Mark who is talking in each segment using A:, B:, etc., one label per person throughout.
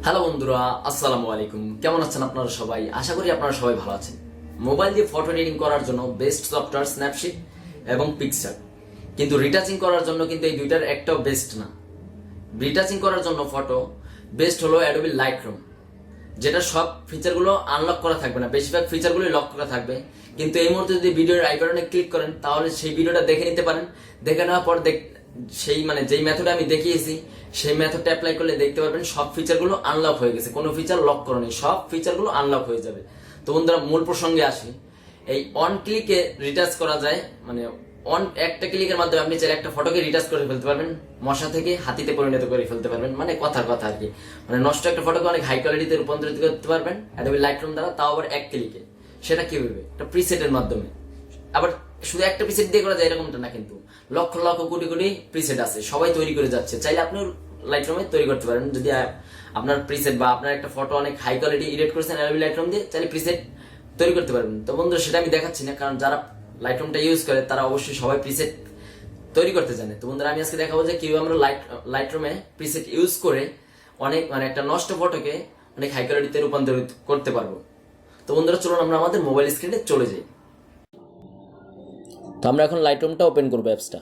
A: Hello বন্ধুরা, আসসালামু আলাইকুম। কেমন আছেন আপনারা সবাই? আশা করি আপনারা সবাই ভালো আছেন। মোবাইল দিয়ে ফটো এডিটিং করার জন্য বেস্ট সফটওয়্যার স্ন্যাপশিট এবং পিক্সার, কিন্তু রিটাচিং করার জন্য কিন্তু এই দুইটার একটাও বেস্ট না। রিটাচিং করার জন্য ফটো বেস্ট হলো অ্যাডোবি লাইটরুম, যেটা সব ফিচারগুলো আনলক করা থাকবে না, বেশিরভাগ ফিচারগুলোই লক করা থাকবে। কিন্তু এই মুহূর্তে যদি ভিডিওর আই বাটনে ক্লিক করেন তাহলে সেই ভিডিওটা দেখে নিতে পারেন। দেখে নেওয়ার পর সেই যেই মেথডে আমি দেখিয়েছি সেই মেথডটা অ্যাপ্লাই করলে দেখতে পারবেন সব ফিচারগুলো আনলক হয়ে গেছে, কোনো ফিচার লক করা নেই, সব ফিচারগুলো আনলক হয়ে যাবে। তো বন্ধুরা, মূল প্রসঙ্গে আসি। এই অন ক্লিকে রিটাচ করা যায়, একটা ক্লিকের মাধ্যমে আপনি চাইলে একটা ফটোকে রিটাচ করে ফেলতে পারবেন, মশা থেকে হাতিতে পরিণত করে ফেলতে পারবেন, কথার কথা আর কি। নষ্ট একটা ফটোকে অনেক হাই কোয়ালিটিতে রূপান্তরিত করতে পারবেন অ্যাডোবি লাইটরুম দ্বারা, তাও আবার এক ক্লিকে। সেটা কিভাবে? একটা প্রিসেটের মাধ্যমে। আবার শুধু একটা প্রিসেট দিয়ে করা যায় এরকমটা না, কিন্তু লক্ষ লক্ষ কোটি কোটি প্রিসেট আছে, সবাই তৈরি করে যাচ্ছে। চাইলে আপনি লাইটরুমে তৈরি করতে পারেন। যদি আপনার প্রিসেট বা আপনার একটা ফটো অনেক হাই কোয়ালিটি এডিট করেছেন অ্যাডোবি লাইটরুম দিয়ে, চাইলে প্রিসেট তৈরি করতে পারবেন। তো বন্ধুরা, সেটা আমি দেখাচ্ছি না, কারণ যারা লাইটরুমটা ইউজ করে তারা অবশ্যই সবাই প্রিসেট তৈরি করতে জানে। তো বন্ধুরা, আমি আজকে দেখাবো যে কিভাবে আমরা লাইটরুমে প্রিসেট ইউজ করে অনেক একটা নষ্ট ফটোকে অনেক হাই কোয়ালিটিতে রূপান্তরিত করতে পারবো। তো বন্ধুরা, চলুন আমরা আমাদের মোবাইল স্ক্রিনে চলে যাই। তো আমরা এখন লাইটরুমটা ওপেন করবো, অ্যাপসটা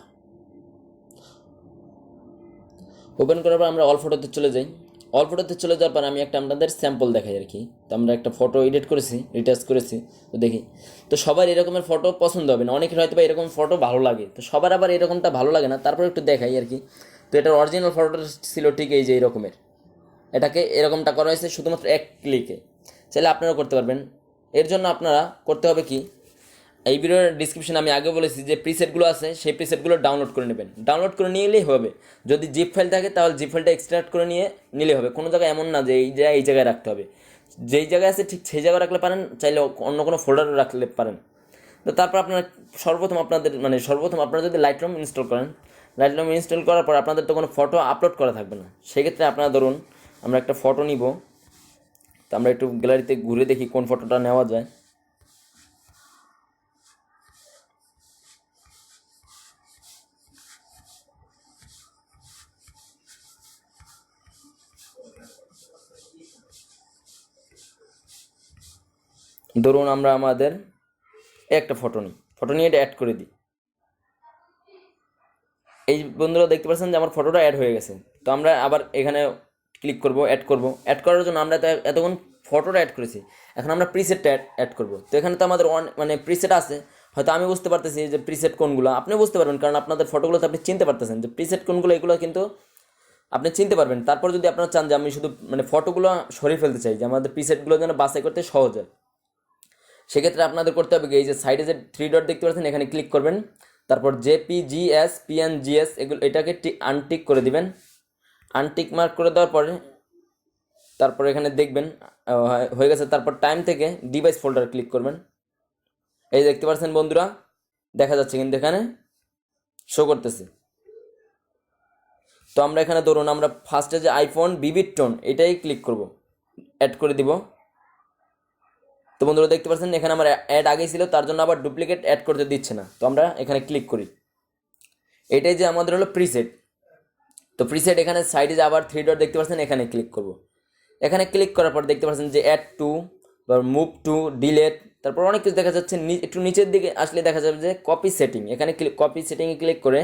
A: ওপেন করার পর আমরা অল ফটোতে চলে যাই। অল ফটোতে চলে যাওয়ার পর আমি একটা আপনাদের স্যাম্পল দেখাই আর কি। তো আমরা একটা ফটো এডিট করেছি, রিটাচ করেছি, তো দেখি। তো সবার এরকমের ফটো পছন্দ হবে না, অনেকের হয়তো বা এরকম ফটো ভালো লাগে, তো সবার আবার এরকমটা ভালো লাগে না, তারপর একটু দেখাই আর কি। তো এটার অরিজিনাল ফটোটা ছিল ঠিক এই যে এরকমের, এটাকে এরকমটা করা হয়েছে শুধুমাত্র এক ক্লিকে। চাইলে আপনারাও করতে পারবেন। এর জন্য আপনারা করতে হবে কি, এই ভিডিওর ডিসক্রিপশনে আমি আগে বলেছি যে প্রিসেটগুলো আছে, সেই প্রিসেটগুলো ডাউনলোড করে নেবেন। ডাউনলোড করে নিলেই হবে। যদি জিপ ফাইল থাকে তাহলে জিপ ফাইলটা এক্সট্রাক্ট করে নিলে হবে। কোনো জায়গায় এমন না যে এই জায়গায় রাখতে হবে, যেই জায়গায় আছে ঠিক সেই জায়গায় রাখলে পারেন, চাইলে অন্য কোনো ফোল্ডারে রাখলে পারেন। তো তারপর আপনারা সর্বপ্রথম আপনারা যদি লাইটরুম ইনস্টল করেন, লাইটরুম ইনস্টল করার পর আপনাদের তো কোনো ফটো আপলোড করা থাকবে না। সেক্ষেত্রে আপনারা ধরুন আমরা একটা ফটো নিব। তো আমরা একটু গ্যালারিতে ঘুরে দেখি কোন ফটোটা নেওয়া যায়। ধরুন আমরা আমাদের একটা ফটো নিয়ে এটা অ্যাড করে দিই। এই বন্ধুরা দেখতে পাচ্ছেন যে আমার ফটোটা অ্যাড হয়ে গেছে। তো আমরা আবার এখানে ক্লিক করব, অ্যাড করার জন্য আমরা তো এতক্ষণ ফটোটা অ্যাড করেছি, এখন আমরা প্রিসেটটা অ্যাড করব। তো এখানে তো আমাদের প্রিসেট আছে, হয়তো আমি বুঝতে পারতেছি যে প্রিসেট কোনগুলো, আপনি বুঝতে পারবেন, কারণ আপনাদের ফটোগুলোতে আপনি চিনতে পারতেছেন যে প্রিসেট কোনগুলো, এগুলো কিন্তু আপনি চিনতে পারবেন। তারপর যদি আপনারা চান যে আমি শুধু ফটোগুলো সরিয়ে ফেলতে চাই, যে আমাদের প্রিসেটগুলো যেন বাছাই করতে সহজ হয়, সেক্ষেত্রে আপনাদের করতে হবে এই যে সাইডে যে 3 ডট দেখতে পাচ্ছেন, এখানে ক্লিক করবেন। তারপর জেপিজিএস পিএনজিএস এগুলো এটাকে আনটিক করে দিবেন। আনটিক মার্ক করে দেওয়ার পরে তারপর এখানে দেখবেন হয়ে গেছে। তারপর টাইম থেকে ডিভাইস ফোল্ডার ক্লিক করবেন। এই দেখতে পাচ্ছেন বন্ধুরা, দেখা যাচ্ছে কিন্তু এখানে শো করতেছে। তো আমরা এখানে ধরুন আমরা ফার্স্টে যে আইফোন ভিভিড টোন এটাই ক্লিক করব, অ্যাড করে দিব। তো বন্ধুরা দেখতে পাচ্ছেন এখানে আমার অ্যাড আগেই ছিল, তার জন্য আবার ডুপ্লিকেট অ্যাড করতে দিচ্ছে না। তো আমরা এখানে ক্লিক করি। এটাই যে আমাদের হলো প্রিসেট। তো প্রিসেট এখানে সাইডে যে আবার 3 ডট দেখতে পাচ্ছেন, এখানে ক্লিক করব। এখানে ক্লিক করার পর দেখতে পাচ্ছেন যে অ্যাড টু বা মুভ টু, ডিলেট, তারপর অনেক কিছু দেখা যাচ্ছে। একটু নিচের দিকে আসলে দেখা যাবে যে কপি সেটিং, এখানে কপি সেটিংয়ে ক্লিক করে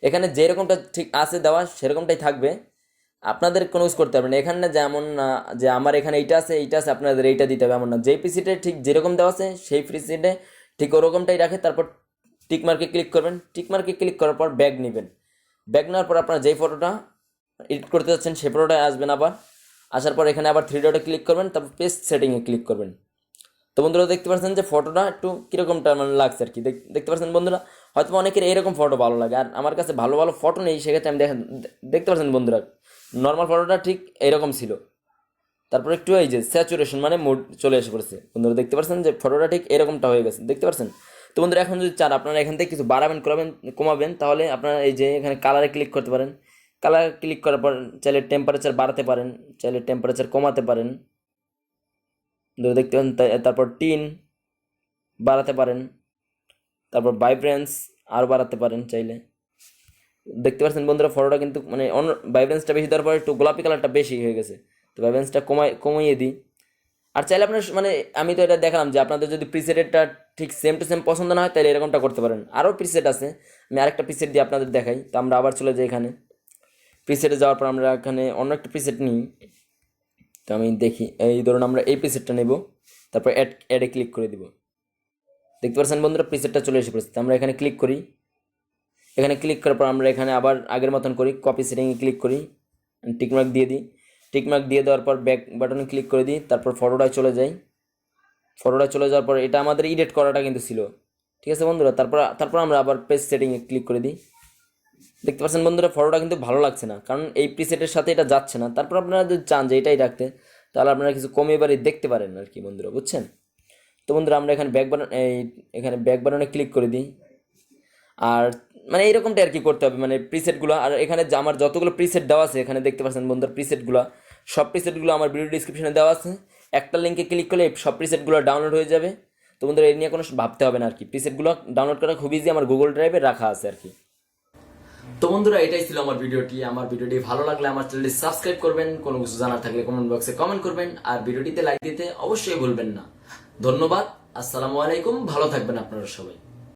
A: এখানে যেরকমটা ঠিক আছে দেওয়া সেরকমটাই থাকবে, আপনাদের কোনো ইউজ করতে পারবেন। এখানে না যেমন না যে আমার এখানে এইটা আছে আপনাদের এইটা দিতে হবে এমন না, যেই পিসিতে ঠিক যেরকম দেওয়া আছে সেই পিসিতে ঠিক ওরকমটাই রাখে। তারপর টিকমার্কে ক্লিক করবেন। টিকমার্কে ক্লিক করার পর ব্যাগ নেবেন। ব্যাগ নেওয়ার পর আপনারা যেই ফটোটা এডিট করতে যাচ্ছেন সেই ফটোটায় আসবেন। আসার পর এখানে আবার 3 ডটে ক্লিক করবেন, তারপর পেস্ট সেটিংয়ে ক্লিক করবেন। তো বন্ধুরা দেখতে পাচ্ছেন যে ফটোটা একটু কীরকমটা লাগছে আর কি। দেখতে পাচ্ছেন বন্ধুরা, হয়তো অনেকের এরকম ফটো ভালো লাগে, আর আমার কাছে ভালো ভালো ফটো নেই, সেক্ষেত্রে আমি দেখতে পাচ্ছেন বন্ধুরা নর্মাল ফটোটা ঠিক এরকম ছিল। তারপর একটু এই যে স্যাচুরেশন মুড চলে এসে পড়েছে। বন্ধুরা দেখতে পাচ্ছেন যে ফটোটা ঠিক এরকমটা হয়ে গেছে, দেখতে পাচ্ছেন। তো বন্ধুরা এখন যদি চান আপনারা এখান থেকে কিছু বাড়াবেন কমাবেন, তাহলে আপনারা এই যে এখানে কালারে ক্লিক করতে পারেন। কালার ক্লিক করার পর চাইলে টেম্পারেচার বাড়াতে পারেন, চাইলে টেম্পারেচার কমাতে পারেন। দেখতে পাচ্ছেন। তারপর টিন বাড়াতে পারেন, তারপর ভাইব্রেন্স আরও বাড়াতে পারেন চাইলে। দেখতে পাচ্ছেন বন্ধুরা ফটোটা কিন্তু অন্য ভাইব্রেন্সটা বেশি দেওয়ার পর একটু গোলাপি কালারটা বেশি হয়ে গেছে। তো তো ভাইব্রেন্সটা কমিয়ে দিই। আর চাইলে আপনার মানে আমি তো এটা দেখালাম যে আপনাদের যদি প্রিসেটেরটা ঠিক সেম টু সেম পছন্দ না হয় তাহলে এরকমটা করতে পারেন। আরও প্রিসেট আছে, আমি আরেকটা প্রিসেট দিয়ে আপনাদের দেখাই। তো আমরা আবার চলে যাই এখানে, প্রিসেটে যাওয়ার পর আমরা এখানে অন্য একটা প্রিসেট নিই। তো আমি দেখি, এই ধরুন আমরা এই প্রিসেটটা নেব, তারপর অ্যাডে ক্লিক করে দিব। দেখতে পাচ্ছেন বন্ধুরা প্রিসেটটা চলে এসে পড়েছে। আমরা এখানে ক্লিক করি, এখানে ক্লিক করার পর আমরা এখানে আবার আগের মতন করি, কপি সেটিংয়ে ক্লিক করি, টিকমার্ক দিয়ে দিই। টিকমার্ক দিয়ে দেওয়ার পর ব্যাক বাটনে ক্লিক করে দিই, তারপর ফটোটায় চলে যাই। ফটোটায় চলে যাওয়ার পর এটা আমাদের এডিট করাটা কিন্তু ছিল, ঠিক আছে বন্ধুরা। তারপর আমরা আবার পেজ সেটিংয়ে ক্লিক করে দিই। দেখতে পাচ্ছেন বন্ধুরা ফটোটা কিন্তু ভালো লাগছে না, কারণ এই প্রিসেটের সাথে এটা যাচ্ছে না। তারপর আপনারা যদি চান যে এটাই রাখতে, তাহলে আপনারা কিছু কমিয়ে বাড়িয়ে দেখতে পারেন আর কি বন্ধুরা, বুঝছেন। তো বন্ধুরা আমরা এখানে এখানে ব্যাক বাটনে ক্লিক করে দিই। আর মানে এইরকমটা আর কি করতে হবে, মানে প্রিসেটগুলো। আর এখানে যে আমার যতগুলো প্রিসেট দেওয়া আছে এখানে দেখতে পাচ্ছেন বন্ধুরা প্রিসেটগুলো, সব প্রিসেটগুলো আমার ভিডিও ডিসক্রিপশনে দেওয়া আছে। একটা লিঙ্কে ক্লিক করলে সব প্রিসেটগুলো ডাউনলোড হয়ে যাবে। তো বন্ধুরা এই নিয়ে কোনো ভাবতে হবে না আর কি, প্রিসেটগুলো ডাউনলোড করা খুব ইজি, আমার গুগল ড্রাইভে রাখা আছে আর কি। তো বন্ধুরা এটাই ছিল আমার ভিডিওটি ভালো লাগলে আমার চ্যানেলটি সাবস্ক্রাইব করবেন, কোনো কিছু জানার থাকলে কমেন্ট বক্সে কমেন্ট করবেন, আর ভিডিওটিতে লাইক দিতে অবশ্যই ভুলবেন না। ধন্যবাদ, আসসালামু আলাইকুম, ভালো থাকবেন আপনারা সবাই।